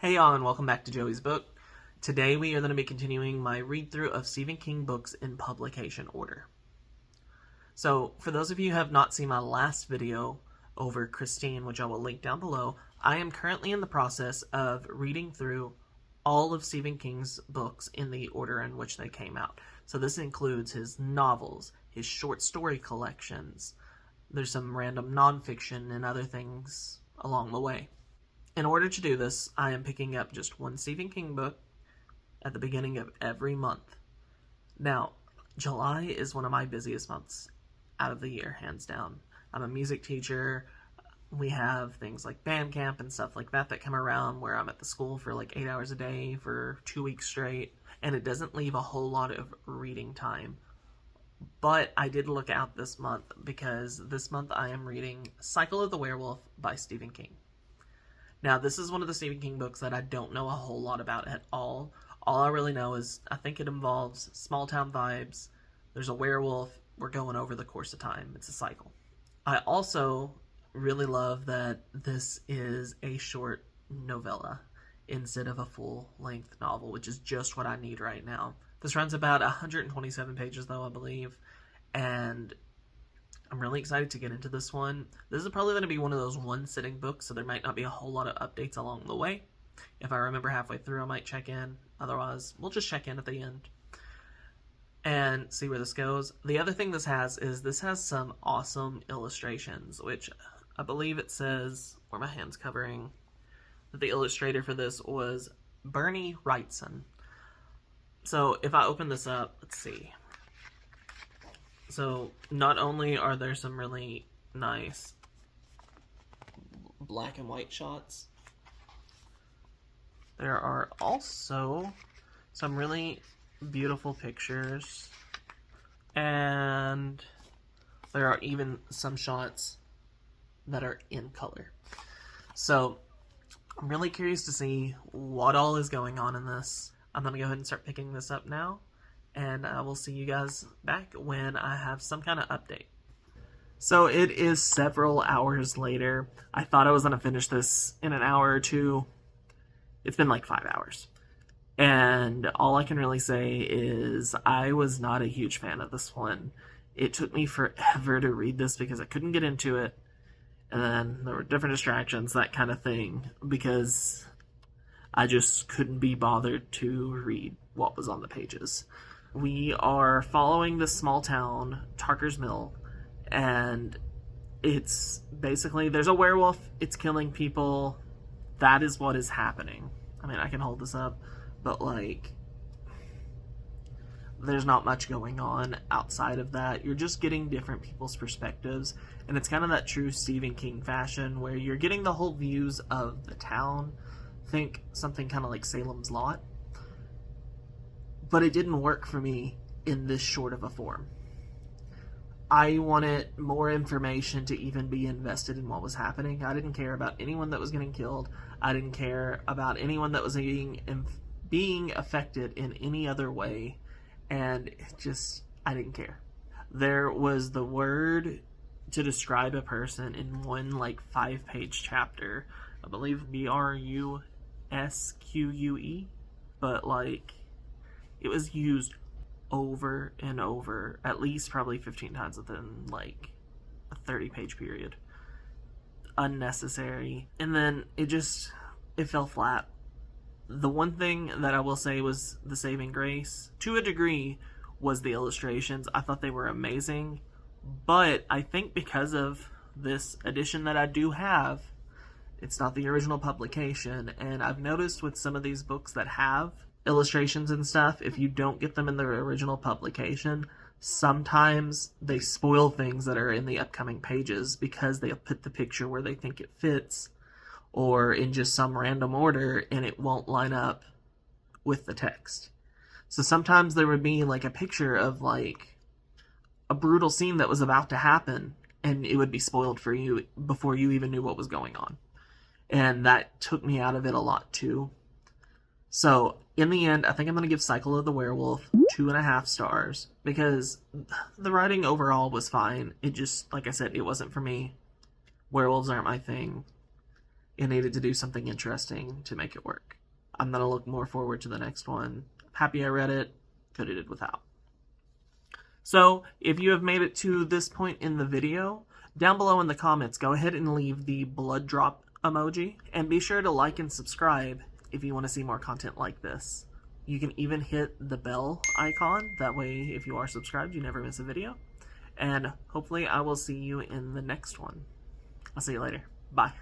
Hey y'all, and welcome back to Joey's Book. Today we are going to be continuing my read-through of Stephen King books in publication order. So, for those of you who have not seen my last video over Christine, which I will link down below, I am currently in the process of reading through all of Stephen King's books in the order in which they came out. So this includes his novels, his short story collections, there's some random nonfiction and other things along the way. In order to do this, I am picking up just one Stephen King book at the beginning of every month. Now, July is one of my busiest months out of the year, hands down. I'm a music teacher. We have things like band camp and stuff like that come around where I'm at the school for like 8 hours a day for 2 weeks straight, and it doesn't leave a whole lot of reading time. But I did look out this month because this month I am reading Cycle of the Werewolf by Stephen King. Now, this is one of the Stephen King books that I don't know a whole lot about at all. All I really know is I think it involves small town vibes. There's a werewolf. We're going over the course of time. It's a cycle. I also really love that this is a short novella instead of a full-length novel, which is just what I need right now. This runs about 127 pages, though, I believe, and I'm really excited to get into this one. This is probably going to be one of those one-sitting books, so there might not be a whole lot of updates along the way. If I remember halfway through, I might check in. Otherwise, we'll just check in at the end and see where this goes. The other thing this has is this has some awesome illustrations, which I believe it says, where my hand's covering, that the illustrator for this was Bernie Wrightson. So if I open this up, let's see. So, not only are there some really nice black and white shots, there are also some really beautiful pictures, and there are even some shots that are in color. So, I'm really curious to see what all is going on in this. I'm going to go ahead and start picking this up now. And I will see you guys back when I have some kind of update. So it is several hours later. I thought I was going to finish this in an hour or two. It's been like 5 hours. And all I can really say is I was not a huge fan of this one. It took me forever to read this because I couldn't get into it. And then there were different distractions, that kind of thing, because I just couldn't be bothered to read what was on the pages. We are following this small town, Tarker's Mill, and it's basically, there's a werewolf, it's killing people, that is what is happening. I mean, I can hold this up, but like, there's not much going on outside of that. You're just getting different people's perspectives, and it's kind of that true Stephen King fashion where you're getting the whole views of the town. Think something kind of like Salem's Lot. But it didn't work for me in this short of a form. I wanted more information to even be invested in what was happening. I didn't care about anyone that was getting killed. I didn't care about anyone that was being affected in any other way. And I didn't care. There was the word to describe a person in one 5-page chapter. I believe BRUSQUE. But it was used over and over, at least probably 15 times within a 30-page period. Unnecessary. And then it fell flat. The one thing that I will say was the saving grace, to a degree, was the illustrations. I thought they were amazing, but I think because of this edition that I do have, it's not the original publication, and I've noticed with some of these books that have illustrations and stuff, if you don't get them in the original publication, sometimes they spoil things that are in the upcoming pages because they'll put the picture where they think it fits or in just some random order, and it won't line up with the text. So sometimes there would be a picture of a brutal scene that was about to happen, and it would be spoiled for you before you even knew what was going on. And that took me out of it a lot too. So, in the end, I think I'm going to give Cycle of the Werewolf 2.5 stars, because the writing overall was fine. It just, like I said, it wasn't for me. Werewolves aren't my thing. It needed to do something interesting to make it work. I'm going to look more forward to the next one. Happy I read it. Could have did without. So, if you have made it to this point in the video, down below in the comments, go ahead and leave the blood drop emoji. And be sure to like and subscribe if you want to see more content like this. You can even hit the bell icon. That way, if you are subscribed, you never miss a video. And hopefully I will see you in the next one. I'll see you later. Bye.